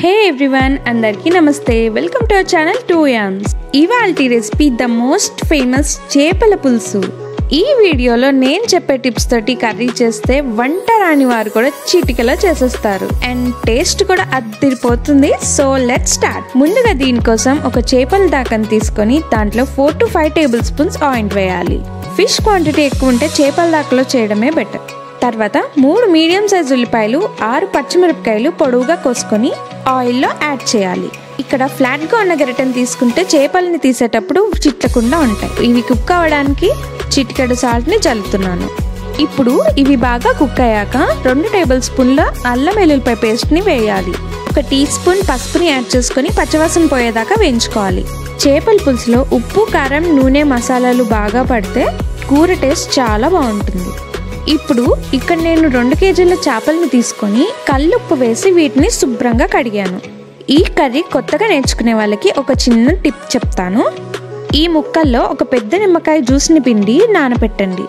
Hey everyone, andarki namaste. Welcome to our channel YUMMS. ఇవాల్టి recipe the most famous చేపల పులుసు. ఈ వీడియోలో నేను చెప్పే టిప్స్ తోటి కర్రీ చేస్తే వంట రాని వారు కూడా చిటికలో చేసేస్తారు అండ్ టేస్ట్ కూడా అదిరిపోతుంది. So let's start. ముందుగా దీనికోసం ఒక చేపల దాకని తీసుకొని దాంట్లో 4 to 5 టేబుల్ స్పూన్స్ ఆయిల్ వేయాలి. ఫిష్ క్వాంటిటీ ఎక్కువ ఉంటే చేపల దాకలో చేయడమే బెటర్. తర్వాత 3 మీడియం సైజ్ ఉల్లిపాయలు 6 పచ్చిమిరపకాయలు పొడవుగా కోసుకొని ఆయిల్లో యాడ్ చేయాలి. ఇక్కడ ఫ్లాట్గా ఉన్న గరిటెను తీసుకుంటే చేపలని తీసేటప్పుడు చిట్లకుండా ఉంటాయి. ఇవి కుక్ అవ్వడానికి చిటికెడు సాల్ట్ని జల్లుతున్నాను. ఇప్పుడు ఇవి బాగా కుక్ అయ్యాక 2 టేబుల్ స్పూన్ల అల్లం వెల్లుల్లిపాయ పేస్ట్ని వేయాలి. 1 టీ స్పూన్ పసుపుని యాడ్ చేసుకొని పచ్చివాసన పోయేదాకా వేయించుకోవాలి. చేపల పులుసులో ఉప్పు, కారం, నూనె, మసాలాలు బాగా పడితే కూర టేస్ట్ చాలా బాగుంటుంది. ఇప్పుడు ఇక్కడ నేను 2 కేజీల చేపలను తీసుకొని కల్లుప్పు వేసి వీటిని శుభ్రంగా కడిగాను. ఈ కర్రీ కొత్తగా నేర్చుకునే వాళ్ళకి ఒక చిన్న టిప్ చెప్తాను. ఈ ముక్కల్లో ఒక పెద్ద నిమ్మకాయ జ్యూస్ని పిండి నానబెట్టండి.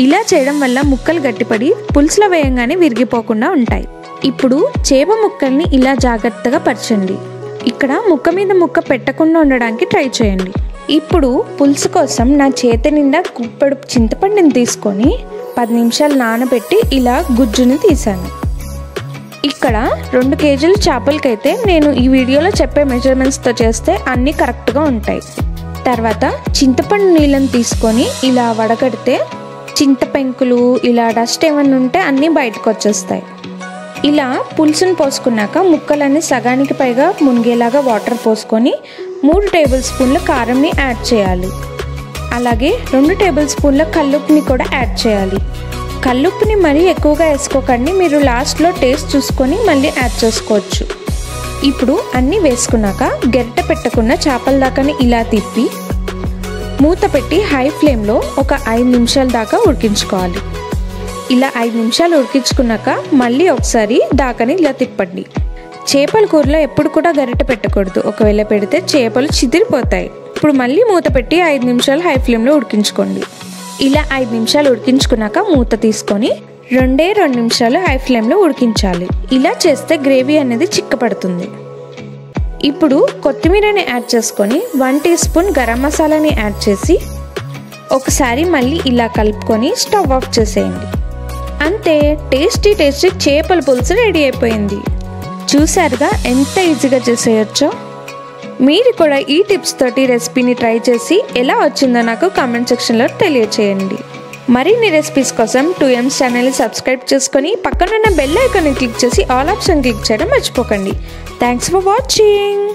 ఇలా చేయడం వల్ల ముక్కలు గట్టిపడి పులుసులో వేయంగానే విరిగిపోకుండా ఉంటాయి. ఇప్పుడు చేప ముక్కల్ని ఇలా జాగ్రత్తగా పరచండి. ఇక్కడ ముక్క మీద ముక్క పెట్టకుండా ఉండడానికి ట్రై చేయండి. ఇప్పుడు పులుసు కోసం నా చేతి నిండా గుప్పెడు చింతపండుని తీసుకొని 10 నిమిషాలు నానబెట్టి ఇలా గుజ్జుని తీసాను. ఇక్కడ 2 కేజీల చేపలకైతే నేను ఈ వీడియోలో చెప్పే మెజర్మెంట్స్తో చేస్తే అన్నీ కరెక్ట్గా ఉంటాయి. తర్వాత చింతపండు నీళ్ళని తీసుకొని ఇలా వడగడితే చింతపెంకులు ఇలా డస్ట్ ఏమన్నా ఉంటే అన్నీ బయటకు వచ్చేస్తాయి. ఇలా పులుసుని పోసుకున్నాక ముక్కలన్నీ సగానికి పైగా మునిగేలాగా వాటర్ పోసుకొని 3 టేబుల్ స్పూన్ల కారంని యాడ్ చేయాలి. అలాగే 2 టేబుల్ స్పూన్ల కల్లుప్పుని కూడా యాడ్ చేయాలి. కల్లుప్పుని మరీ ఎక్కువగా వేసుకోకండి, మీరు లాస్ట్లో టేస్ట్ చూసుకొని మళ్ళీ యాడ్ చేసుకోవచ్చు. ఇప్పుడు అన్నీ వేసుకున్నాక గరిటె పెట్టకుండా చేపల దాకాని ఇలా తిప్పి మూత పెట్టి హై ఫ్లేమ్లో ఒక 5 నిమిషాల దాకా ఉడికించుకోవాలి. ఇలా 5 నిమిషాలు ఉడికించుకున్నాక మళ్ళీ ఒకసారి దాకాని ఇలా తిప్పండి. చేపల కూరలో ఎప్పుడు కూడా గరిటె పెట్టకూడదు, ఒకవేళ పెడితే చేపలు చిదిరిపోతాయి. ఇప్పుడు మళ్ళీ మూత పెట్టి 5 నిమిషాలు హై ఫ్లేమ్లో ఉడికించుకోండి. ఇలా 5 నిమిషాలు ఉడికించుకున్నాక మూత తీసుకొని 2 నిమిషాలు హై ఫ్లేమ్లో ఉడికించాలి. ఇలా చేస్తే గ్రేవీ అనేది చిక్కపడుతుంది. ఇప్పుడు కొత్తిమీరని యాడ్ చేసుకొని 1 టీ స్పూన్ గరం మసాలాని యాడ్ చేసి ఒకసారి మళ్ళీ ఇలా కలుపుకొని స్టవ్ ఆఫ్ చేసేయండి. అంతే, టేస్టీ చేపల పులుసు రెడీ అయిపోయింది. చూసారుగా ఎంత ఈజీగా చేసేయచ్చో. మీరు కూడా ఈ టిప్స్ తోటి రెసిపీని ట్రై చేసి ఎలా వచ్చిందో నాకు కామెంట్ సెక్షన్లో తెలియచేయండి. మరిన్ని రెసిపీస్ కోసం YUMMS ఛానల్ని సబ్స్క్రైబ్ చేసుకొని పక్కనున్న బెల్ ఐకాన్ని క్లిక్ చేసి ఆల్ ఆప్షన్ క్లిక్ చేయడం మర్చిపోకండి. Thanks for watching.